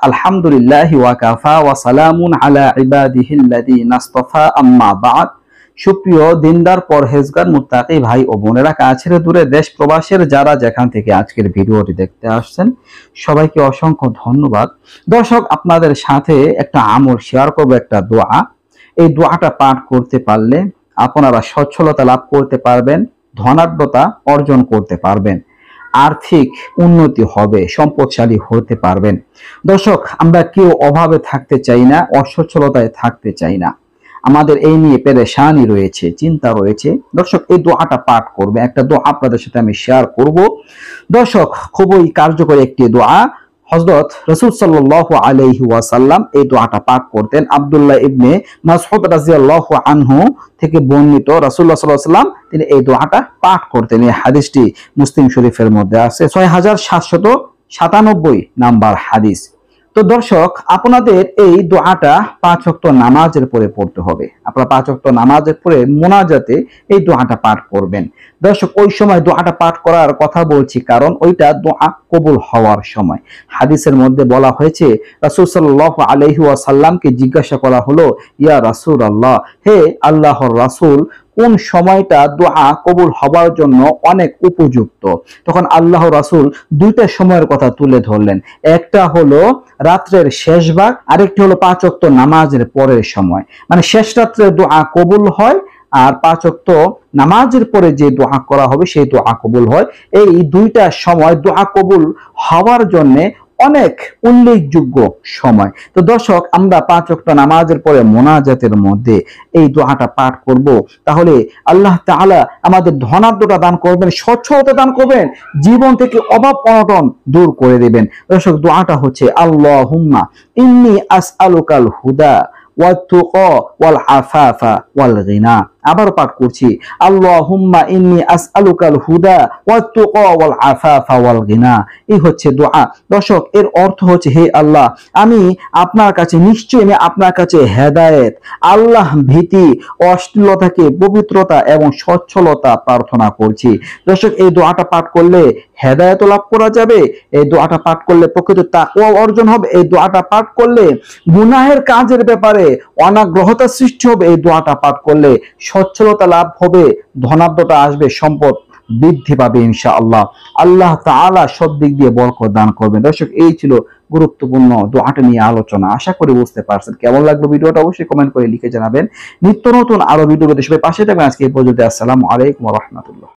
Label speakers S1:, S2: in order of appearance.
S1: আলহামদুলিল্লাহি ওয়া কাফা ওয়া সালামুন আলা ইবাদিহিল্লাযীনা ইসতাফা আম্মা বা'দ। সুপ্রিয় দিনদার পরহেজগার মুত্তাকি ভাই ও বোনেরা, কাছের দূরে দেশ প্রবাসের যারা যেখান থেকে আজকের ভিডিওটি দেখতে আসছেন সবাইকে অসংখ্য ধন্যবাদ। দর্শক, আপনাদের সাথে একটা আমল শেয়ার করব, একটা দোয়া। এই দোয়াটা পাঠ করতে পারলে আপনারা সচ্ছলতা লাভ করতে পারবেন, ধনাঢ্যতা অর্জন করতে পারবেন, আর্থিক উন্নতি হবে, সম্পদশালী হতে পারবেন। দর্শক, আমরা কেউ অভাবে থাকতে চাই না, অসচ্ছলতায় থাকতে চাই না। আমাদের এই নিয়ে পেরেশানি রয়েছে, চিন্তা রয়েছে। দর্শক, এই দোয়াটা পাঠ করবে, একটা দোয়া আপনাদের সাথে আমি শেয়ার করব। দর্শক, খুবই কার্যকরী একটি দোয়া। হযরত রাসূল সাল্লাল্লাহু আলাইহি ওয়াসাল্লাম এই দোয়াটা পাঠ করতেন। আব্দুল্লাহ ইবনে মাসউদ রাদিয়াল্লাহু আনহু থেকে বর্ণিত, রাসূলুল্লাহ সাল্লাল্লাহু আলাইহি ওয়াসাল্লাম তিনি এই দোয়াটা পাঠ করতেন। এই হাদিসটি মুসলিম শরীফের মধ্যে আছে, 6797 নাম্বার হাদিস। তো দর্শক, আপনাদের এই দোয়াটা 5 ওয়াক্ত নামাজের পরে পড়তে হবে। আপনারা 5 ওয়াক্ত নামাজের পরে মোনাজাতে এই দোয়াটা পাঠ করবেন। দর্শক, ওই সময় দোয়াটা পাঠ করার কথা বলছি কারণ ওইটা দোয়া কবুল হওয়ার সময়। হাদিসের মধ্যে বলা হয়েছে, রাসূল সাল্লাল্লাহু আলাইহি ওয়াসাল্লামকে জিজ্ঞাসা করা হলো, ইয়া রাসূলুল্লাহ, হে আল্লাহর রাসূল, কোন সময়টা দোয়া কবুল হবার জন্য অনেক উপযুক্ত? তখন আল্লাহ রাসূল দুইটা সময়ের কথা তুলে ধরলেন। একটা হলো রাত্রের শেষ ভাগ, আরেকটি হলো 5 ওয়াক্ত নামাজের পরের সময়। মানে শেষ রাত্রে দোয়া কবুল হয়, আর 5 ওয়াক্ত নামাজের পরে যে দোয়া করা হবে সেই দোয়া কবুল হয়। এই দুইটা সময় দোয়া কবুল হওয়ার জন্য অনেক উল্লেখযোগ্য সময়। তো দর্শক, আমরা 5 ওয়াক্ত নামাজের পরে মোনাজাতের মধ্যে এই দোয়াটা পাঠ করব। তাহলে আল্লাহ তাআলা আমাদের ধনাঢ্যতা দান করবেন, সচ্ছলতা দান করবেন, জীবন থেকে অভাব অনটন দূর করে দিবেন। দর্শক, দোয়াটা হচ্ছে, আল্লাহুম্মা ইন্নী আসআলুকাল হুদা ওয়াত-তুকা ওয়াল আফাফা ওয়াল গিনা। আবার পাঠ করছি, আল্লাহুম্মা ইন্নী আসআলুকাল হুদা ওয়াত-তুকা ওয়াল আফাফা ওয়াল গিনা। এই হচ্ছে দোয়া। দর্শক, এর অর্থ হচ্ছে, হে আল্লাহ, আমি আপনার কাছে নিশ্চয়ই আপনার কাছে হেদায়েত, আল্লাহ ভীতি, অশ্লীলতাকে পবিত্রতা এবং সচ্ছলতা প্রার্থনা করছি। দর্শক, এই দোয়াটা পাঠ করলে হেদায়েত লাভ করা যাবে, এই দোয়াটা পাঠ করলে প্রকৃত তাকওয়া অর্জন হবে, এই দোয়াটা পাঠ করলে গুনাহের কাজের ব্যাপারে অনাগ্রহতা সৃষ্টি হবে, এই দোয়াটা পাঠ করলে সচ্ছলতা লাভ হবে, ধনাঢ্যতা আসবে, সম্পদ বৃদ্ধি পাবে ইনশাআল্লাহ। আল্লাহ তাআলা সব দিক দিয়ে বরকত দান করবেন। দর্শক, এই ছিল গুরুত্বপূর্ণ দোয়াটা নিয়ে আলোচনা। আশা করি বুঝতে পারছেন। কেমন লাগলো ভিডিওটা অবশ্যই কমেন্ট করে লিখে জানাবেন। নিত্য নতুন আরো ভিডিও পেতে সবাই পাশে থাকবেন। আজকে এই পর্যন্ত। আসসালামু আলাইকুম ওয়া রাহমাতুল্লাহ।